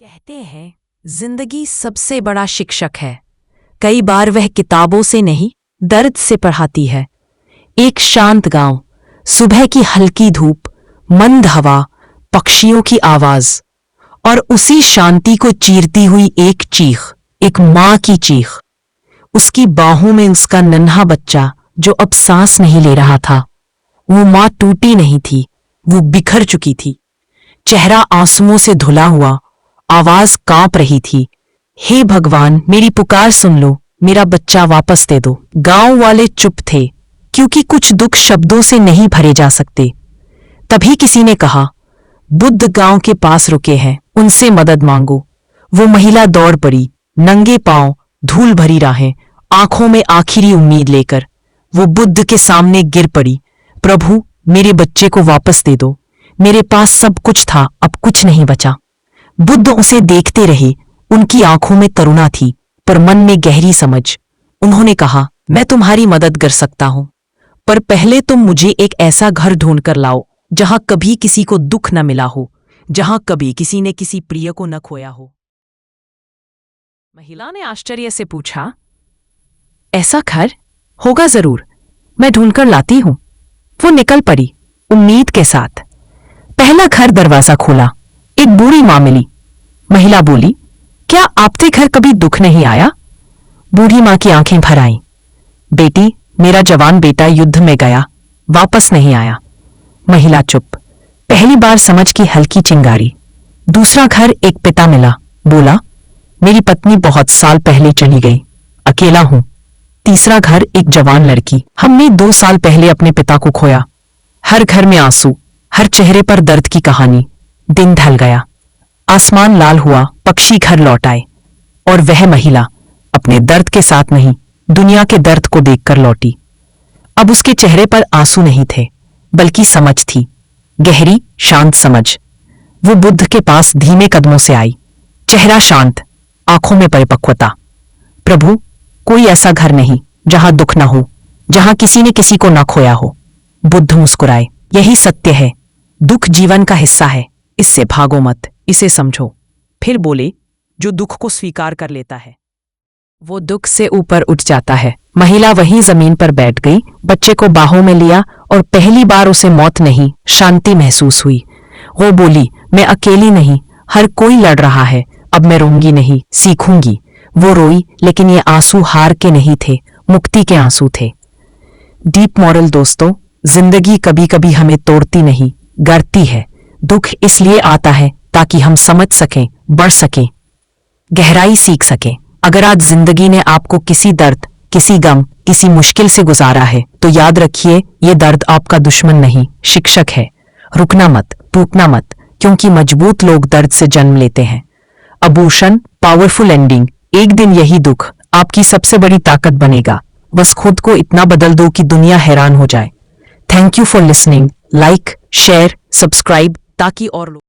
कहते हैं जिंदगी सबसे बड़ा शिक्षक है। कई बार वह किताबों से नहीं दर्द से पढ़ाती है। एक शांत गांव, सुबह की हल्की धूप, मंद हवा, पक्षियों की आवाज और उसी शांति को चीरती हुई एक चीख, एक मां की चीख। उसकी बाहों में उसका नन्हा बच्चा जो अब सांस नहीं ले रहा था। वो मां टूटी नहीं थी, वो बिखर चुकी थी। चेहरा आंसुओं से धुला हुआ, आवाज कांप रही थी। हे भगवान, मेरी पुकार सुन लो, मेरा बच्चा वापस दे दो। गांव वाले चुप थे, क्योंकि कुछ दुख शब्दों से नहीं भरे जा सकते। तभी किसी ने कहा, बुद्ध गांव के पास रुके हैं, उनसे मदद मांगो। वो महिला दौड़ पड़ी, नंगे पांव, धूल भरी राहें, आंखों में आखिरी उम्मीद लेकर। वो बुद्ध के सामने गिर पड़ी। प्रभु, मेरे बच्चे को वापस दे दो। मेरे पास सब कुछ था, अब कुछ नहीं बचा। बुद्ध उसे देखते रहे। उनकी आंखों में करुणा थी, पर मन में गहरी समझ। उन्होंने कहा, मैं तुम्हारी मदद कर सकता हूं, पर पहले तुम मुझे एक ऐसा घर ढूंढ कर लाओ जहां कभी किसी को दुख न मिला हो, जहां कभी किसी ने किसी प्रिय को न खोया हो। महिला ने आश्चर्य से पूछा, ऐसा घर होगा जरूर, मैं ढूंढकर लाती हूं। वो निकल पड़ी, उम्मीद के साथ। पहला घर दरवाजा खोला, एक बूढ़ी मां मिली। महिला बोली, क्या आपके घर कभी दुख नहीं आया? बूढ़ी मां की आंखें भर आईं। बेटी, मेरा जवान बेटा युद्ध में गया, वापस नहीं आया। महिला चुप। पहली बार समझ की हल्की चिंगारी। दूसरा घर एक पिता मिला, बोला, मेरी पत्नी बहुत साल पहले चली गई, अकेला हूं। तीसरा घर एक जवान लड़की, हमने 2 साल पहले अपने पिता को खोया। हर घर में आंसू, हर चेहरे पर दर्द की कहानी। दिन ढल गया, आसमान लाल हुआ, पक्षी घर लौट आए, और वह महिला अपने दर्द के साथ नहीं, दुनिया के दर्द को देखकर लौटी। अब उसके चेहरे पर आंसू नहीं थे, बल्कि समझ थी, गहरी शांत समझ। वो बुद्ध के पास धीमे कदमों से आई, चेहरा शांत, आंखों में परिपक्वता। प्रभु, कोई ऐसा घर नहीं जहां दुख न हो, जहां किसी ने किसी को न खोया हो। बुद्ध मुस्कुराए, यही सत्य है, दुख जीवन का हिस्सा है, इससे भागो मत, इसे समझो। फिर बोले, जो दुख को स्वीकार कर लेता है वो दुख से ऊपर उठ जाता है। महिला वहीं जमीन पर बैठ गई, बच्चे को बाहों में लिया, और पहली बार उसे मौत नहीं, शांति महसूस हुई। वो बोली, मैं अकेली नहीं, हर कोई लड़ रहा है, अब मैं रोऊंगी नहीं, सीखूंगी। वो रोई, लेकिन ये आंसू हार के नहीं थे, मुक्ति के आंसू थे। डीप मॉरल दोस्तों, जिंदगी कभी कभी हमें तोड़ती नहीं, गढ़ती है। दुख इसलिए आता है ताकि हम समझ सकें, बढ़ सकें, गहराई सीख सकें। अगर आज जिंदगी ने आपको किसी दर्द, किसी गम, किसी मुश्किल से गुजारा है, तो याद रखिए, ये दर्द आपका दुश्मन नहीं, शिक्षक है। रुकना मत, टूटना मत, क्योंकि मजबूत लोग दर्द से जन्म लेते हैं। अबूशन, पावरफुल एंडिंग। एक दिन यही दुख आपकी सबसे बड़ी ताकत बनेगा। बस खुद को इतना बदल दो कि दुनिया हैरान हो जाए। Thank you for listening. Like, share, subscribe, ताकि और लोग